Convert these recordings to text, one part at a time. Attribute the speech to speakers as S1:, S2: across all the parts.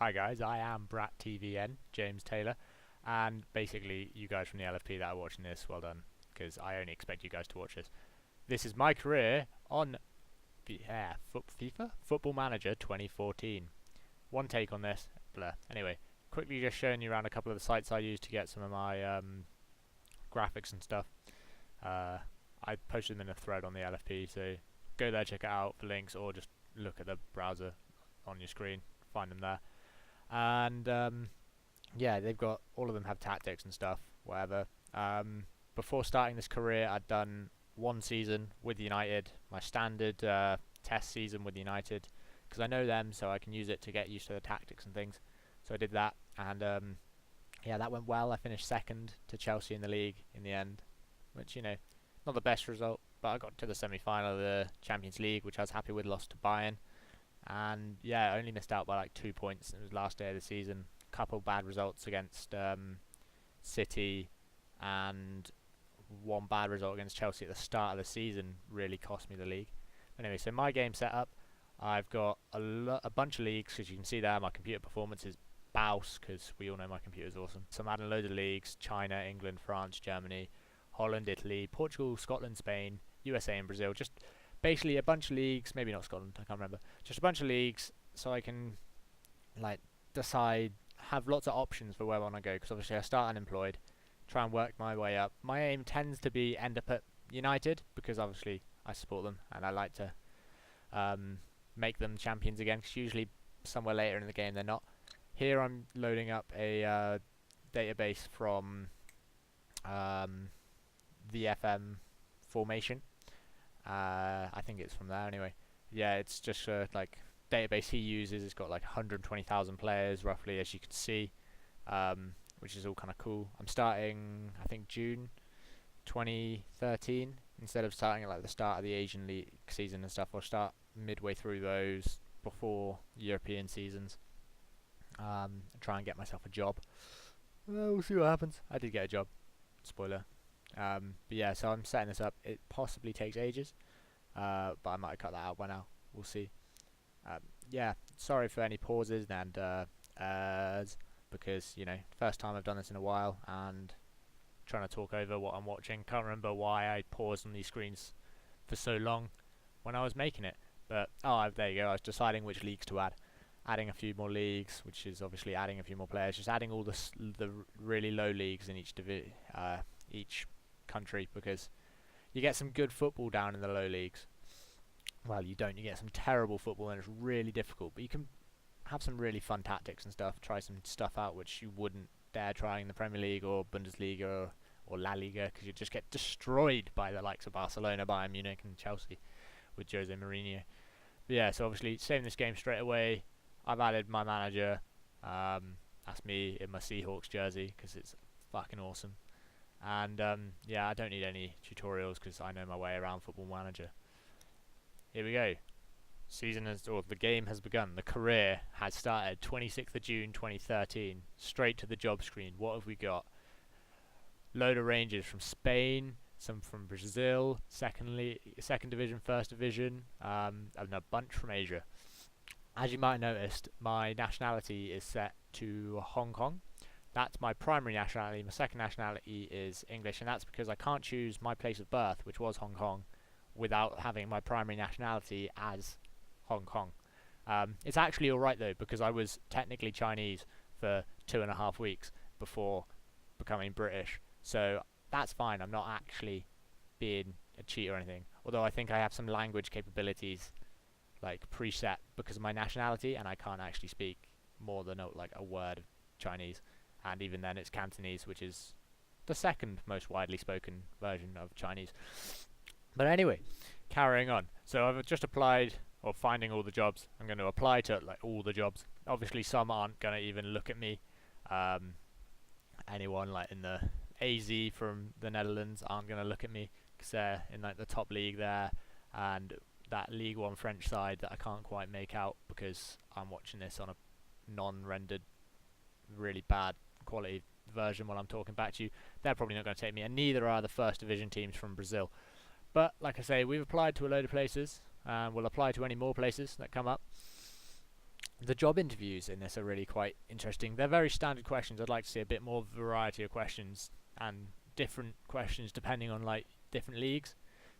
S1: Hi guys, I am Brat TVN, James Taylor, and basically you guys from the LFP that are watching this, well done, because I only expect you guys to watch this. This is my career on FIFA? Football Manager 2014. One take on this, blur. Anyway, quickly just showing you around a couple of the sites I use to get some of my graphics and stuff. I posted them in a thread on the LFP, so go there, check it out for links, or just look at the browser on your screen, find them there. And yeah, they've got, all of them have tactics and stuff, whatever. Before starting this career, I'd done one season with United, my standard test season with United, because I know them, so I can use it to get used to the tactics and things. So I did that, and yeah, that went well. I finished second to Chelsea in the league in the end, which, you know, not the best result, but I got to the semi-final of the Champions League, which I was happy with, lost to Bayern. And yeah, I only missed out by like 2 points. It was last day of the season. Couple bad results against City, and one bad result against Chelsea at the start of the season really cost me the league. Anyway, so my game setup, I've got a bunch of leagues, as you can see there. My computer performance is bouse, because we all know my computer's awesome. So I'm adding loads of leagues: China, England, France, Germany, Holland, Italy, Portugal, Scotland, Spain, USA and Brazil. Just basically a bunch of leagues, maybe not Scotland, I can't remember. Just a bunch of leagues, so I can like decide, have lots of options for where I want to go, because obviously I start unemployed, try and work my way up. My aim tends to be end up at United, because obviously I support them and I like to make them champions again, because usually somewhere later in the game they're not. Here I'm loading up a database from the FM formation. I think it's from there anyway. Yeah, it's just like database he uses. It's got like 120,000 players roughly, as you can see, which is all kind of cool. I'm starting, I think, June 2013 instead of starting at like the start of the Asian League season and stuff. I'll start midway through those before European seasons. Try and get myself a job. We'll see what happens. I did get a job. Spoiler. But yeah, so I'm setting this up. It possibly takes ages, but I might cut that out by now. We'll see. Yeah, sorry for any pauses and because, you know, first time I've done this in a while and trying to talk over what I'm watching. Can't remember why I paused on these screens for so long when I was making it. But oh, there you go. I was deciding which leagues to add. Adding a few more leagues, which is obviously adding a few more players. Just adding all the really low leagues in each country, because you get some good football down in the low leagues. Well, you don't. You get some terrible football, and it's really difficult. But you can have some really fun tactics and stuff. Try some stuff out which you wouldn't dare trying in the Premier League or Bundesliga or La Liga, because you just get destroyed by the likes of Barcelona, Bayern Munich, and Chelsea with Jose Mourinho. But yeah, so obviously saving this game straight away. I've added my manager. That's me in my Seahawks jersey, because it's fucking awesome. And yeah, I don't need any tutorials, because I know my way around Football Manager. Here we go. The game has begun. The career has started. 26th of June 2013. Straight to the job screen. What have we got? Load of ranges from Spain, some from Brazil, second division, first division, and a bunch from Asia. As you might have noticed, my nationality is set to Hong Kong. That's my primary nationality. My second nationality is English, and that's because I can't choose my place of birth, which was Hong Kong, without having my primary nationality as Hong Kong. It's actually alright though, because I was technically Chinese for 2.5 weeks before becoming British, so that's fine. I'm not actually being a cheat or anything, although I think I have some language capabilities like preset because of my nationality, and I can't actually speak more than like a word of Chinese, and even then it's Cantonese, which is the second most widely spoken version of Chinese. But anyway, carrying on. So I've just applied, or finding all the jobs. I'm going to apply to like all the jobs. Obviously some aren't going to even look at me. Anyone like in the AZ from the Netherlands aren't going to look at me, because they're in like the top league there, and that League One French side that I can't quite make out because I'm watching this on a non-rendered, really bad quality version while I'm talking back to you. They're probably not going to take me, and neither are the first division teams from Brazil. But like I say, we've applied to a load of places, and we'll apply to any more places that come up. The job interviews in this are really quite interesting. They're very standard questions. I'd like to see a bit more variety of questions and different questions depending on like different leagues.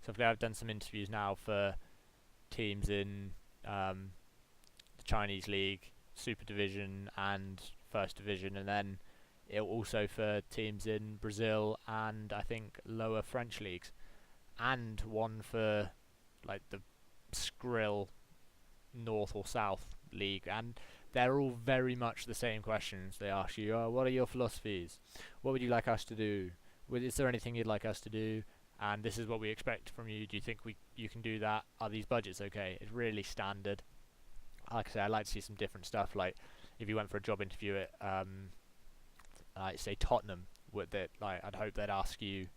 S1: So I've done some interviews now for teams in the Chinese League, Super Division, and First Division, and then also for teams in Brazil and I think lower French leagues, and one for like the Skrill North or South League, and they're all very much the same questions. They ask you, what are your philosophies? What would you like us to do? Is there anything you'd like us to do? And this is what we expect from you. Do you think you can do that? Are these budgets okay? It's really standard. Like I say, I'd like to see some different stuff. Like if you went for a job interview at, like say Tottenham, I'd hope they'd ask you,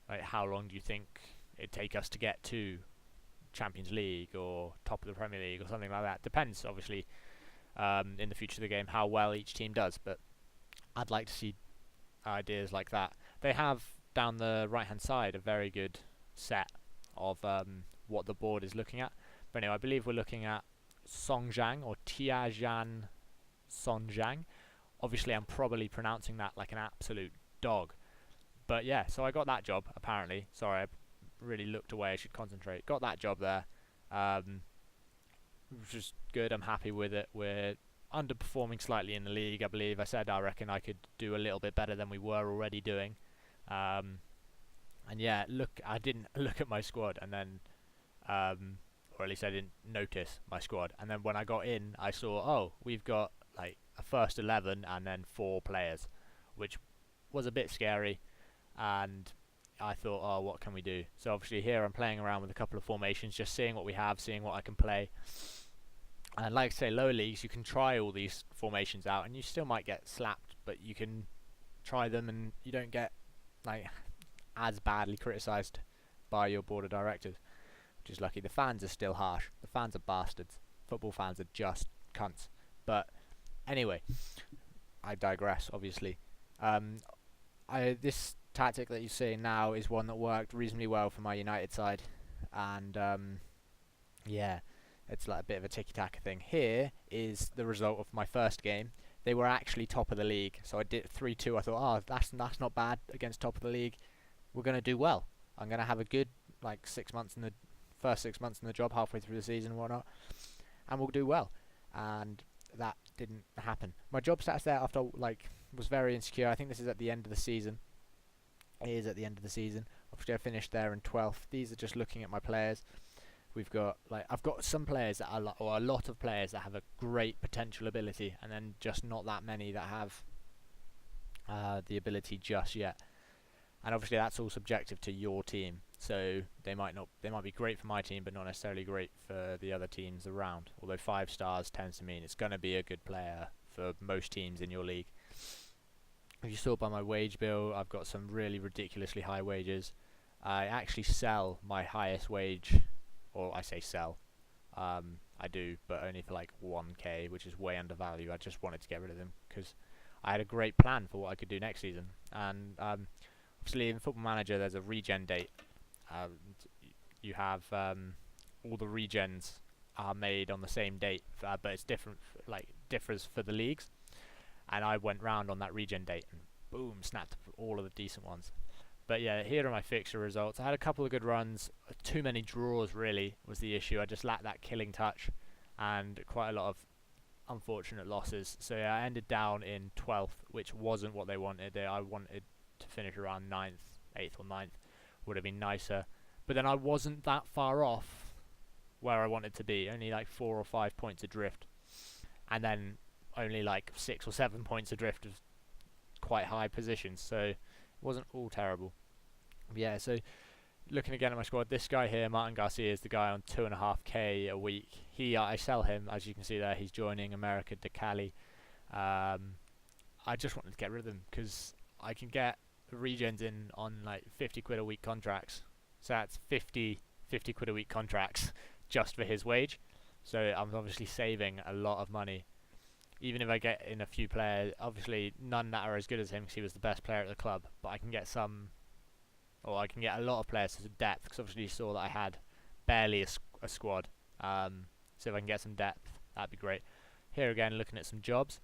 S1: like, how long do you think it'd take us to get to Champions League or top of the Premier League or something like that. Depends, obviously, in the future of the game, how well each team does. But I'd like to see ideas like that. They have down the right-hand side a very good set of what the board is looking at. But anyway, I believe we're looking at Songjiang or Tiajan Songjiang. Obviously, I'm probably pronouncing that like an absolute dog. But yeah, so I got that job, apparently. Sorry, I really looked away. I should concentrate. Got that job there. Which is good. I'm happy with it. We're underperforming slightly in the league, I believe. I reckon I could do a little bit better than we were already doing. And yeah, I didn't look at my squad, and then, or at least I didn't notice my squad. And then when I got in, I saw, we've got like a first 11 and then 4 players, which was a bit scary. And I thought, what can we do? So obviously here I'm playing around with a couple of formations, just seeing what we have, seeing what I can play. And like I say, lower leagues, you can try all these formations out, and you still might get slapped, but you can try them, and you don't get like as badly criticised by your board of directors, which is lucky. The fans are still harsh. The fans are bastards. Football fans are just cunts. But anyway, I digress, obviously. This tactic that you're seeing now is one that worked reasonably well for my United side, and yeah, it's like a bit of a tiki-taka thing. Here is the result of my first game. They were actually top of the league, so I did 3-2. I thought, that's not bad against top of the league. We're going to do well. I'm going to have a good like 6 months in the first 6 months in the job, halfway through the season and whatnot, and we'll do well. And that didn't happen. My job status there after was very insecure. I think this is at the end of the season. It is at the end of the season. Obviously, I finished there in 12th. These are just looking at my players. We've got I've got some players that are or a lot of players that have a great potential ability, and then just not that many that have the ability just yet. And obviously, that's all subjective to your team. So they might be great for my team, but not necessarily great for the other teams around. Although 5 stars tends to mean it's going to be a good player for most teams in your league. If you saw by my wage bill, I've got some really ridiculously high wages. I actually sell my highest wage, or I say sell, I do, but only for like 1k, which is way undervalued. I just wanted to get rid of them because I had a great plan for what I could do next season. And obviously in Football Manager there's a regen date. You have all the regens are made on the same date, but it's different, differs for the leagues. And I went round on that regen date and boom, snapped all of the decent ones. But yeah, here are my fixture results. I had a couple of good runs. Too many draws really was the issue. I just lacked that killing touch, and quite a lot of unfortunate losses. So yeah, I ended down in 12th, which wasn't what they wanted. I wanted to finish around 9th, 8th or 9th. Would have been nicer. But then I wasn't that far off where I wanted to be. Only like 4 or 5 points adrift. And then only like 6 or 7 points adrift of quite high positions, so it wasn't all terrible. Yeah, so looking again at my squad, this guy here, Martin Garcia, is the guy on 2.5k a week. I sell him, as you can see there. He's joining America de Cali. I just wanted to get rid of him because I can get regens in on like 50 quid a week contracts, so that's 50 quid a week contracts just for his wage. So I'm obviously saving a lot of money. Even if I get in a few players, obviously none that are as good as him because he was the best player at the club, but I can get I can get a lot of players to depth, because obviously you saw that I had barely a squad. So if I can get some depth, that'd be great. here again looking at some jobs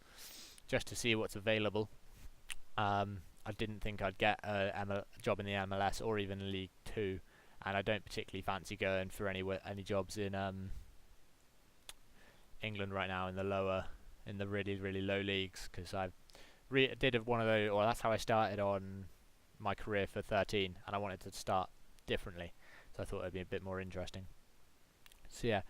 S1: just to see what's available. I didn't think I'd get a job in the MLS or even League Two, and I don't particularly fancy going for any jobs in England right now in the really low leagues, because I did one of those. Well, that's how I started on my career for 13, and I wanted to start differently, so I thought it'd be a bit more interesting. So yeah.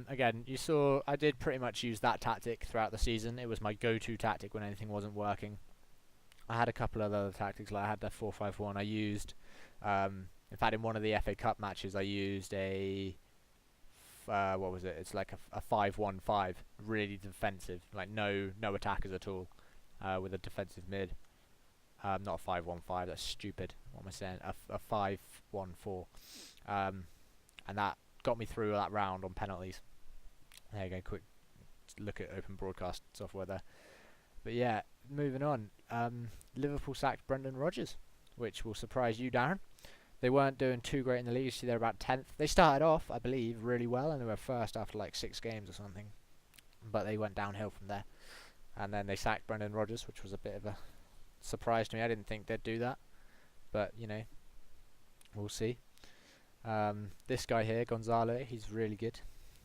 S1: Again, you saw I did pretty much use that tactic throughout the season. It was my go-to tactic when anything wasn't working. I had a couple of other tactics, like I had the 4-5-1. I used, in fact, in one of the FA Cup matches, I used what was it? It's like a 5-1-5, really defensive, like no attackers at all, with a defensive mid. Not a 5-1-5. That's stupid. What am I saying? A 5-1-4, and that got me through that round on penalties. There you go, quick look at open broadcast software there. But yeah, moving on. Liverpool sacked Brendan Rodgers, which will surprise you, Darren. They weren't doing too great in the league. You see, they're about 10th. They started off, I believe, really well, and they were first after like 6 games or something. But they went downhill from there. And then they sacked Brendan Rodgers, which was a bit of a surprise to me. I didn't think they'd do that. But, you know, we'll see. This guy here, Gonzalo, he's really good.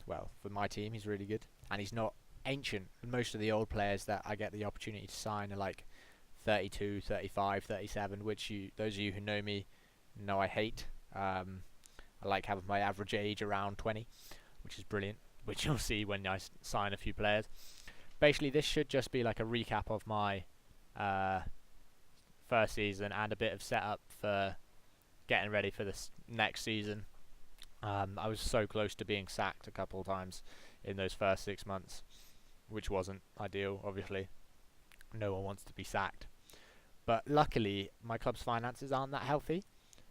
S1: Well, for my team, he's really good. And he's not ancient. Most of the old players that I get the opportunity to sign are like 32, 35, 37, which those of you who know me know I hate. I like having my average age around 20, which is brilliant, which you'll see when I sign a few players. Basically, this should just be like a recap of my first season and a bit of setup for getting ready for this next season. I was so close to being sacked a couple of times in those first 6 months, which wasn't ideal, obviously. No one wants to be sacked. But luckily, my club's finances aren't that healthy,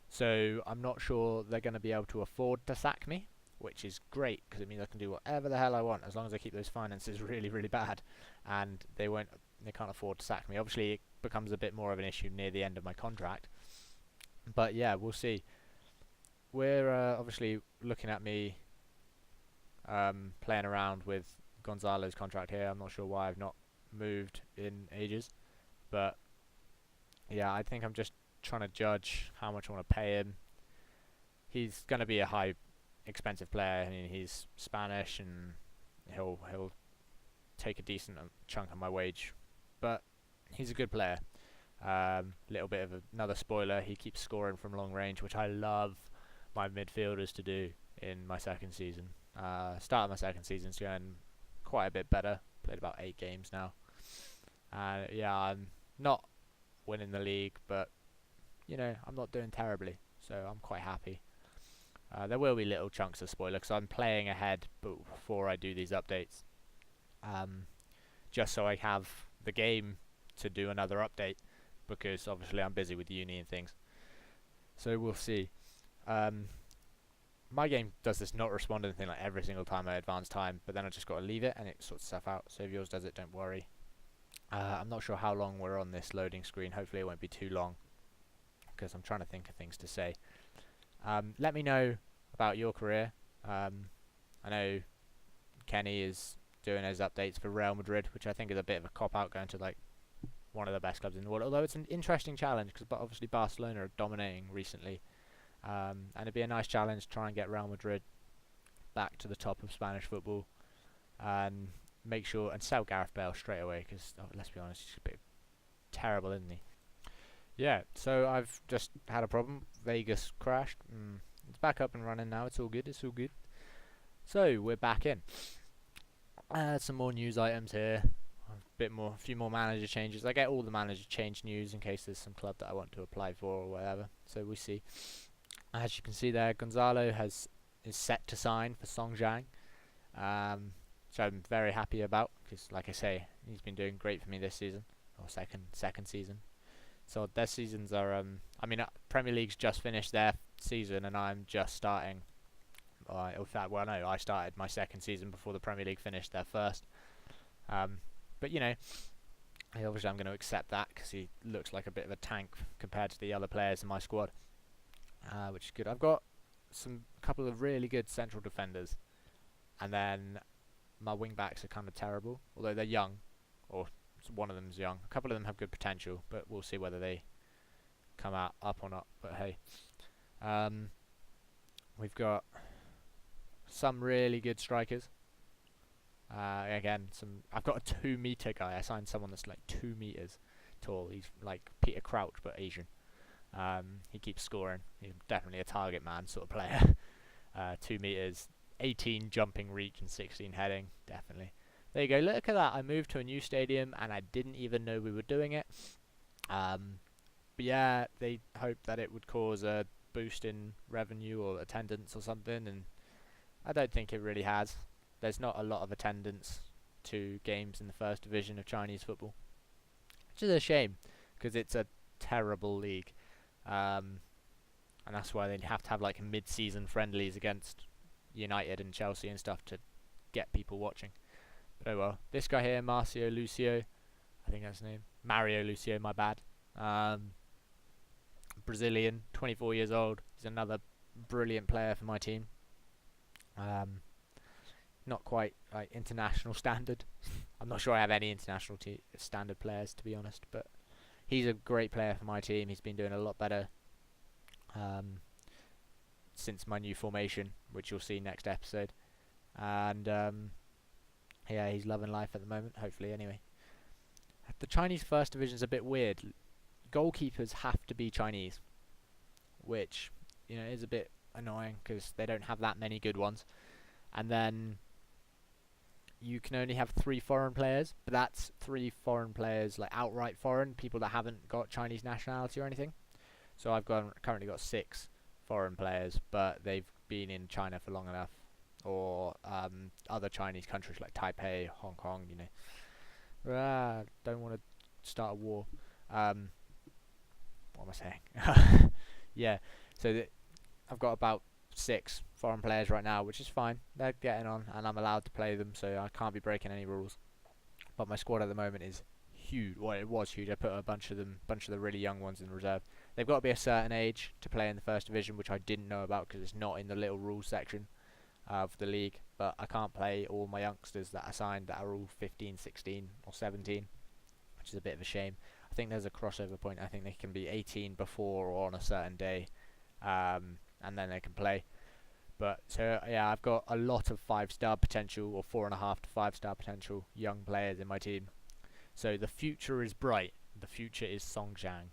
S1: so I'm not sure they're going to be able to afford to sack me, which is great, because it means I can do whatever the hell I want, as long as I keep those finances really, really bad, and they can't afford to sack me. Obviously, it becomes a bit more of an issue near the end of my contract. But yeah, we'll see. We're obviously looking at me playing around with Gonzalo's contract here. I'm not sure why I've not moved in ages. But yeah, I think I'm just trying to judge how much I want to pay him. He's going to be a high expensive player. I mean, he's Spanish and he'll take a decent chunk of my wage. But he's a good player. Little bit of another spoiler, he keeps scoring from long range, which I love my midfielders to do in my second season. Start of my second season's going quite a bit better. Played about 8 games now. Yeah, I'm not winning the league, but you know, I'm not doing terribly, so I'm quite happy. There will be little chunks of spoiler because I'm playing ahead before I do these updates, just so I have the game to do another update, because obviously I'm busy with uni and things. So we'll see. My game does this not respond to anything like every single time I advance time, but then I just got to leave it and it sorts stuff out. So if yours does it, don't worry. I'm not sure how long we're on this loading screen. Hopefully it won't be too long, because I'm trying to think of things to say. Let me know about your career. I know Kenny is doing his updates for Real Madrid, which I think is a bit of a cop-out going to like one of the best clubs in the world, although it's an interesting challenge because obviously Barcelona are dominating recently, and it'd be a nice challenge to try and get Real Madrid back to the top of Spanish football, and make sure and sell Gareth Bale straight away, because let's be honest, he's a bit terrible, isn't he? Yeah, so I've just had a problem. Vegas crashed. It's back up and running now. It's all good. It's all good. So we're back in. Some more news items here. A few more manager changes. I get all the manager change news in case there's some club that I want to apply for or whatever. So we see. As you can see there, Gonzalo is set to sign for Songjiang, which I'm very happy about, because like I say, he's been doing great for me this season, or second season. So their seasons are, I mean, Premier League's just finished their season and I'm just starting. In fact, well, no, I started my second season before the Premier League finished their first. But, you know, obviously I'm going to accept that because he looks like a bit of a tank compared to the other players in my squad, which is good. I've got a couple of really good central defenders, and then my wing backs are kind of terrible, although they're young, or one of them's young. A couple of them have good potential, but we'll see whether they come out up or not. But hey, we've got some really good strikers. Again, I've got a 2-meter guy. I signed someone that's like 2 meters tall. He's like Peter Crouch but Asian. He keeps scoring. He's definitely a target man sort of player. 2 meters, 18 jumping reach and 16 heading. Definitely. There you go. Look at that. I moved to a new stadium and I didn't even know we were doing it. But yeah, they hoped that it would cause a boost in revenue or attendance or something, and I don't think it really has. There's not a lot of attendance to games in the first division of Chinese football, which is a shame because it's a terrible league, and that's why they have to have like mid-season friendlies against United and Chelsea and stuff to get people watching. But oh well. This guy here, Marcio Lucio, I think that's his name. Mario Lucio, my bad. Brazilian, 24 years old. He's another brilliant player for my team. Not quite like international standard. I'm not sure I have any international standard players, to be honest, but he's a great player for my team. He's been doing a lot better since my new formation, which you'll see next episode. And yeah, he's loving life at the moment, hopefully anyway. The Chinese first division is a bit weird. Goalkeepers have to be Chinese, which, you know, is a bit annoying because they don't have that many good ones. And then you can only have 3 foreign players, but that's 3 foreign players, like outright foreign, people that haven't got Chinese nationality or anything. So I've currently got 6 foreign players, but they've been in China for long enough, or other Chinese countries like Taipei, Hong Kong, you know. Don't want to start a war. What am I saying? Yeah, so I've got about 6 foreign players right now, which is fine. They're getting on, and I'm allowed to play them, so I can't be breaking any rules. But my squad at the moment is huge. Well, it was huge. I put a bunch of the really young ones in reserve. They've got to be a certain age to play in the first division, which I didn't know about because it's not in the little rules section of the league. But I can't play all my youngsters that I signed that are all 15, 16, or 17, which is a bit of a shame. I think there's a crossover point. I think they can be 18 before or on a certain day, and then they can play. But so yeah, I've got a lot of 5-star potential, or 4.5 to 5-star potential young players in my team. So the future is bright. The future is Songjiang,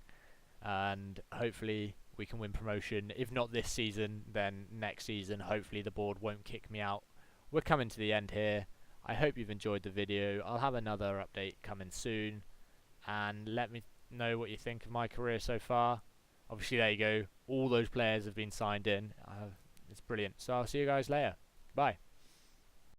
S1: and hopefully we can win promotion. If not this season, then next season. Hopefully the board won't kick me out. We're coming to the end here. I hope you've enjoyed the video. I'll have another update coming soon, and let me know what you think of my career so far. Obviously, there you go. All those players have been signed in. It's brilliant. So I'll see you guys later. Bye.